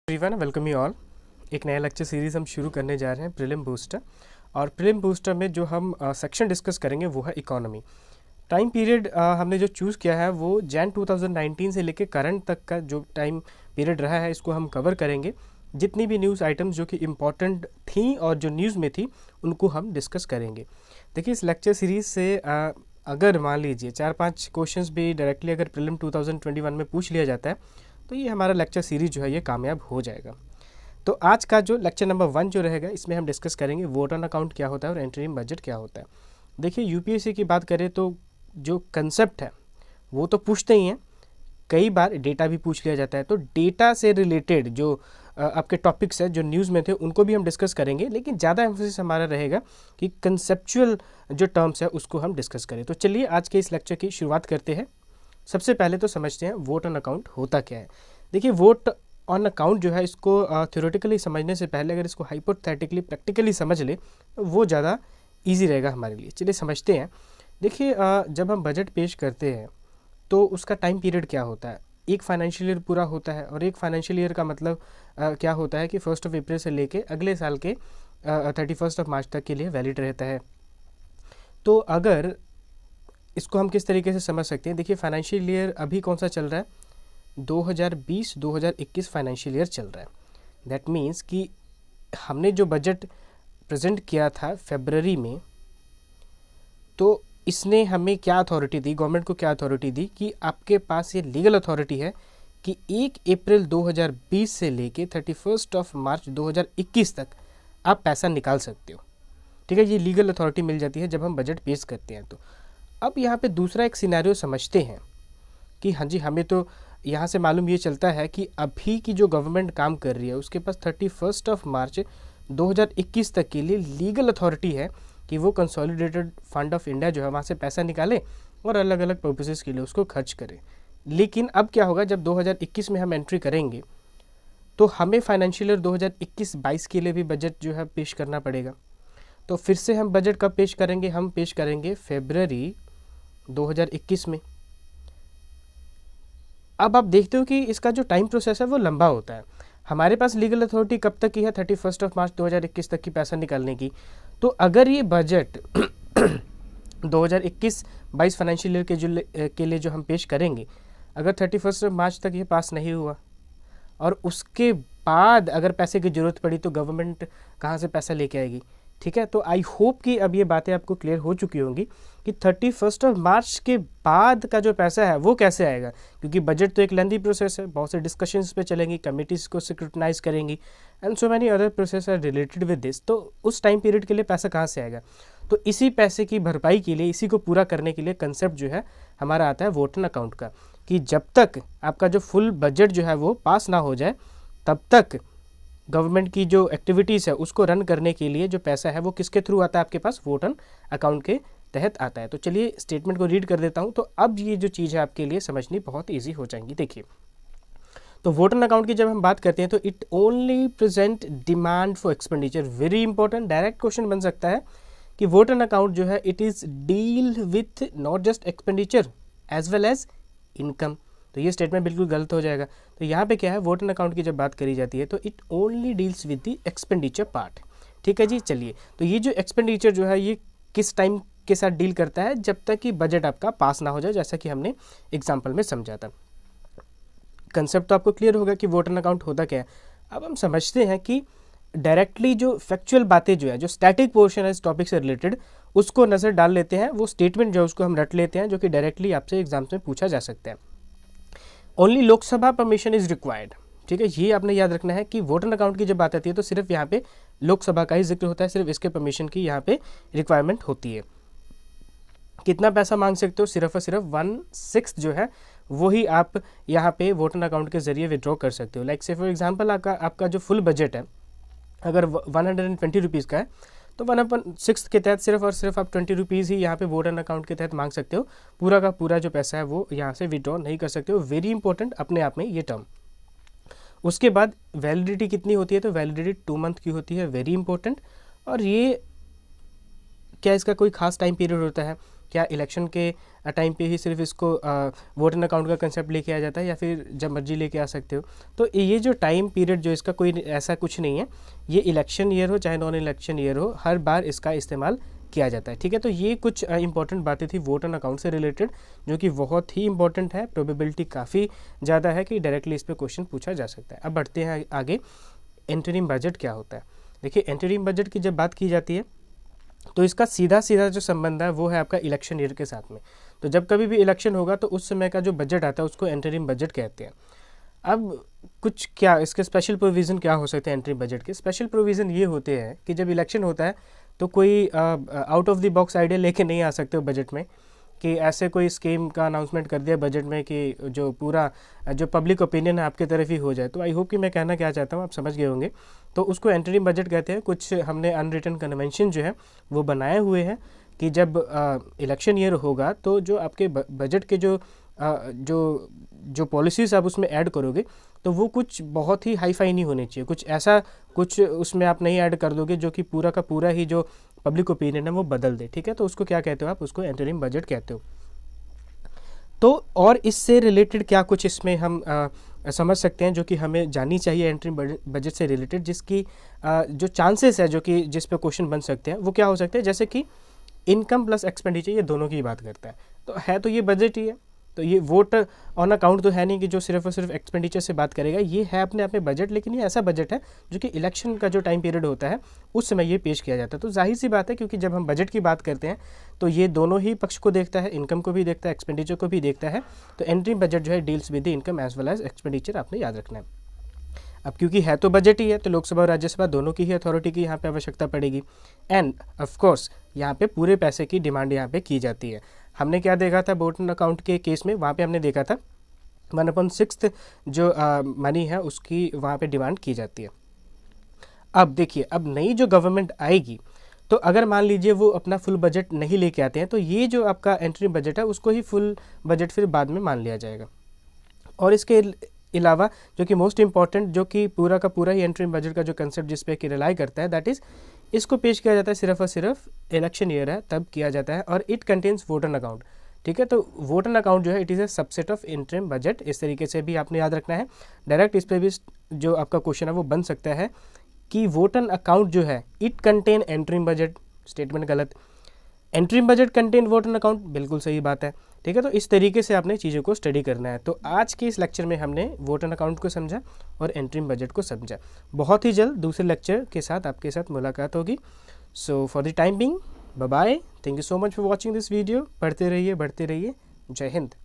Everyone, welcome you all. एक नया lecture series हम शुरू करने जा रहे हैं, प्रीलिम बूस्टर। और प्रीलिम बूस्टर में जो हम सेक्शन डिस्कस करेंगे वो है इकोनॉमी। टाइम पीरियड हमने जो चूज़ किया है वो जैन 2019 से लेकर करंट तक का जो टाइम पीरियड रहा है इसको हम कवर करेंगे। जितनी भी न्यूज़ आइटम्स जो कि इम्पॉर्टेंट थी और जो न्यूज़ में थी उनको हम डिस्कस करेंगे। देखिए, इस लेक्चर सीरीज़ से अगर मान लीजिए 4-5 क्वेश्चंस भी डायरेक्टली अगर प्रीलिम 2021 में पूछ लिया जाता है तो ये हमारा लेक्चर सीरीज जो है ये कामयाब हो जाएगा। तो आज का जो लेक्चर नंबर 1 जो रहेगा इसमें हम डिस्कस करेंगे वोट ऑन अकाउंट क्या होता है और इंटरिम बजट क्या होता है। देखिए, यूपीएससी की बात करें तो जो कंसेप्ट है वो तो पूछते ही हैं, कई बार डेटा भी पूछ लिया जाता है। तो डेटा से रिलेटेड जो आपके टॉपिक्स है जो न्यूज़ में थे उनको भी हम डिस्कस करेंगे, लेकिन ज़्यादा एम्फोसिस हमारा रहेगा कि कंसेप्चुअल जो टर्म्स है उसको हम डिस्कस करें। तो चलिए आज के इस लेक्चर की शुरुआत करते हैं। सबसे पहले तो समझते हैं वोट ऑन अकाउंट होता क्या है। देखिए, वोट ऑन अकाउंट जो है इसको थ्योरेटिकली समझने से पहले अगर इसको हाइपोथेटिकली प्रैक्टिकली समझ ले तो वो ज़्यादा इजी रहेगा हमारे लिए। चलिए समझते हैं। देखिए, जब हम बजट पेश करते हैं तो उसका टाइम पीरियड क्या होता है। एक फाइनेंशियल ईयर पूरा होता है और एक फाइनेंशियल ईयर का मतलब क्या होता है कि 1 अप्रैल से लेके अगले साल के 31 मार्च तक के लिए वैलिड रहता है। तो अगर इसको हम किस तरीके से समझ सकते हैं, देखिए फाइनेंशियल ईयर अभी कौन सा चल रहा है, 2020-2021 फाइनेंशियल ईयर चल रहा है। दैट मीन्स कि हमने जो बजट प्रेजेंट किया था फरवरी में, तो इसने हमें क्या अथॉरिटी दी, गवर्नमेंट को क्या अथॉरिटी दी कि आपके पास ये लीगल अथॉरिटी है कि 1 अप्रैल 2020 से लेके 31 मार्च 2021 तक आप पैसा निकाल सकते हो। ठीक है, ये लीगल अथॉरिटी मिल जाती है जब हम बजट पेश करते हैं। तो अब यहाँ पे दूसरा एक सिनेरियो समझते हैं कि हाँ जी, हमें तो यहाँ से मालूम ये चलता है कि अभी की जो गवर्नमेंट काम कर रही है उसके पास 31 मार्च 2021 तक के लिए लीगल अथॉरिटी है कि वो कंसोलिडेटेड फंड ऑफ इंडिया जो है वहाँ से पैसा निकाले और अलग अलग पर्पसेस के लिए उसको खर्च करे। लेकिन अब क्या होगा, जब 2021 में हम एंट्री करेंगे तो हमें फाइनेंशियल ईयर 2021-22 के लिए भी बजट जो है पेश करना पड़ेगा। तो फिर से हम बजट कब पेश करेंगे, हम पेश करेंगे फरवरी 2021 में। अब आप देखते हो कि इसका जो टाइम प्रोसेस है वो लंबा होता है। हमारे पास लीगल अथॉरिटी कब तक की है, 31 मार्च 2021 तक की पैसा निकालने की। तो अगर ये बजट 2021-22 फाइनेंशियल ईयर के लिए जो हम पेश करेंगे, अगर 31 मार्च तक ये पास नहीं हुआ और उसके बाद अगर पैसे की ज़रूरत पड़ी तो गवर्नमेंट कहाँ से पैसा लेके आएगी। ठीक है, तो आई होप कि अब ये बातें आपको क्लियर हो चुकी होंगी कि 31 मार्च के बाद का जो पैसा है वो कैसे आएगा, क्योंकि बजट तो एक लेंथी प्रोसेस है, बहुत से डिस्कशंस पे चलेंगी, कमिटीज़ को स्क्रूटनाइज करेंगी and so many other process are related with this. तो उस टाइम पीरियड के लिए पैसा कहाँ से आएगा, तो इसी पैसे की भरपाई के लिए, इसी को पूरा करने के लिए कंसेप्ट जो है हमारा आता है वोट ऑन अकाउंट का, कि जब तक आपका जो फुल बजट जो है वो पास ना हो जाए तब तक गवर्नमेंट की जो एक्टिविटीज़ है उसको रन करने के लिए जो पैसा है वो किसके थ्रू आता है, आपके पास वोट ऑन अकाउंट के तहत आता है। तो चलिए स्टेटमेंट को रीड कर देता हूँ, तो अब ये जो चीज़ है आपके लिए समझनी बहुत ईजी हो जाएंगी। देखिए, तो वोट ऑन अकाउंट की जब हम बात करते हैं तो it only present demand for expenditure. Very important, direct question बन सकता है कि वोट ऑन अकाउंट जो है it is deal with not just expenditure as well as income. तो ये स्टेटमेंट बिल्कुल गलत हो जाएगा। तो यहाँ पे क्या है, वोट ऑन अकाउंट की जब बात करी जाती है तो it only deals with the expenditure part. ठीक है जी, चलिए, तो ये जो एक्सपेंडिचर जो है ये किस टाइम के साथ डील करता है, जब तक कि बजट आपका पास ना हो जाए, जैसा कि हमने एग्जाम्पल में समझा था। कंसेप्ट तो आपको क्लियर होगा कि वोट ऑन अकाउंट होता क्या है। अब हम समझते हैं कि डायरेक्टली जो फैक्चुअल बातें जो है, जो स्टैटिक पोर्शन है इस टॉपिक से रिलेटेड, उसको नज़र डाल लेते हैं। वो स्टेटमेंट जो है उसको हम रट लेते हैं, जो कि डायरेक्टली आपसे एग्जाम्स में पूछा जा सकता है। Only Lok Sabha permission is required. ठीक है, ये आपने याद रखना है कि वोट ऑन अकाउंट की जब बात आती है तो सिर्फ यहाँ पे लोकसभा का ही जिक्र होता है, सिर्फ इसके परमिशन की यहाँ पे रिक्वायरमेंट होती है। कितना पैसा मांग सकते हो, सिर्फ और सिर्फ 1/6 जो है वही आप यहाँ पे वोट ऑन अकाउंट के जरिए विड्रॉ कर सकते हो। लाइक से फॉर एग्जाम्पल आपका जो फुल बजट है अगर 120 रुपीज़ का है तो 1/6 के तहत सिर्फ और सिर्फ आप 20 रुपीज़ ही यहाँ पे वोट ऑन अकाउंट के तहत मांग सकते हो। पूरा का पूरा जो पैसा है वो यहाँ से विड्रॉ नहीं कर सकते हो। वेरी इंपॉर्टेंट अपने आप में ये टर्म। उसके बाद वैलिडिटी कितनी होती है, तो वैलिडिटी 2 मंथ की होती है। Very important. और ये क्या इसका कोई खास टाइम पीरियड होता है, क्या इलेक्शन के टाइम पे ही सिर्फ इसको वोट एंड अकाउंट का कंसेप्ट लेके आ जाता है या फिर जब मर्जी लेके आ सकते हो? तो ये जो टाइम पीरियड जो इसका कोई ऐसा कुछ नहीं है, ये इलेक्शन ईयर हो चाहे नॉन इलेक्शन ईयर हो, हर बार इसका इस्तेमाल किया जाता है। ठीक है, तो ये कुछ इंपॉर्टेंट बातें थी वोट एंड अकाउंट से रिलेटेड, जो कि बहुत ही इंपॉर्टेंट है। प्रोबेबिलिटी काफ़ी ज़्यादा है कि डायरेक्टली इस पर क्वेश्चन पूछा जा सकता है। अब बढ़ते हैं आगे, इंटरिम बजट क्या होता है। देखिए, इंटरिम बजट की जब बात की जाती है तो इसका सीधा सीधा जो संबंध है वो है आपका इलेक्शन ईयर के साथ में। तो जब कभी भी इलेक्शन होगा तो उस समय का जो बजट आता है उसको इंटरिम बजट कहते हैं। अब कुछ क्या इसके स्पेशल प्रोविज़न क्या हो सकते हैं इंटरिम बजट के? स्पेशल प्रोविज़न ये होते हैं कि जब इलेक्शन होता है तो कोई out of the box idea लेके नहीं आ सकते हो बजट में कि ऐसे कोई स्कीम का अनाउंसमेंट कर दिया बजट में कि जो पूरा जो पब्लिक ओपिनियन है आपकी तरफ ही हो जाए। तो आई होप कि मैं कहना क्या चाहता हूँ आप समझ गए होंगे। तो उसको इंटरिम बजट कहते हैं। कुछ हमने अनरिटन कन्वेंशन जो है वो बनाए हुए हैं कि जब इलेक्शन ईयर होगा तो जो आपके बजट के जो पॉलिसीज़ आप उसमें ऐड करोगे तो वो कुछ बहुत ही हाई फाई नहीं होनी चाहिए। कुछ ऐसा कुछ उसमें आप नहीं ऐड कर दोगे जो कि पूरा का पूरा ही जो पब्लिक ओपिनियन है वो बदल दे। ठीक है, तो उसको क्या कहते हो आप? उसको इंटरिम बजट कहते हो। तो और इससे रिलेटेड क्या कुछ इसमें हम समझ सकते हैं जो कि हमें जाननी चाहिए इंटरिम बजट से रिलेटेड, जिसकी जो चांसेस है जो कि जिस पे क्वेश्चन बन सकते हैं वो क्या हो सकते हैं? जैसे कि इनकम प्लस एक्सपेंडिचर, ये दोनों की बात करता है। तो ये बजट ही है, तो ये वोट ऑन अकाउंट तो है नहीं कि जो सिर्फ और सिर्फ एक्सपेंडिचर से बात करेगा। ये है अपने आप में बजट, लेकिन ये ऐसा बजट है जो कि इलेक्शन का जो टाइम पीरियड होता है उस समय ये पेश किया जाता है। तो जाहिर सी बात है, क्योंकि जब हम बजट की बात करते हैं तो ये दोनों ही पक्ष को देखता है, इनकम को भी देखता है, एक्सपेंडिचर को भी देखता है। तो इंटरिम बजट जो है deals with the income as well as expenditure, आपने याद रखना है। अब क्योंकि है तो बजट ही है तो लोकसभा और राज्यसभा दोनों की ही अथॉरिटी की यहाँ पे आवश्यकता पड़ेगी। एंड ऑफ कोर्स यहाँ पे पूरे पैसे की डिमांड यहाँ पे की जाती है। हमने क्या देखा था वोट एंड अकाउंट के केस में? वहाँ पे हमने देखा था 1/6 जो मनी है उसकी वहाँ पे डिमांड की जाती है। अब देखिए, अब नई जो गवर्नमेंट आएगी तो अगर मान लीजिए वो अपना फुल बजट नहीं लेके आते हैं तो ये जो आपका इंटरिम बजट है उसको ही फुल बजट फिर बाद में मान लिया जाएगा। और इसके अलावा जो कि मोस्ट इंपॉर्टेंट, जो कि पूरा का पूरा ही इंटरिम बजट का जो कंसेप्ट जिस पे कि रिलाई करता है, दैट इज़ इसको पेश किया जाता है सिर्फ और सिर्फ इलेक्शन ईयर है तब किया जाता है। और it contains vote and account. ठीक है, तो वोट एंड अकाउंट जो है it is a subset of interim budget. इस तरीके से भी आपने याद रखना है। डायरेक्ट इस पर भी जो आपका क्वेश्चन है वो बन सकता है कि वोट एंड अकाउंट जो है it contain interim budget. Statement गलत। Interim budget contain vote and account, बिल्कुल सही बात है। ठीक है, तो इस तरीके से आपने चीज़ों को स्टडी करना है। तो आज के इस लेक्चर में हमने वोट एंड अकाउंट को समझा और इंटरिम बजट को समझा। बहुत ही जल्द दूसरे लेक्चर के साथ आपके साथ मुलाकात होगी। So for the time being, bye bye. Thank you so much for watching this video. पढ़ते रहिए, बढ़ते रहिए। जय हिंद।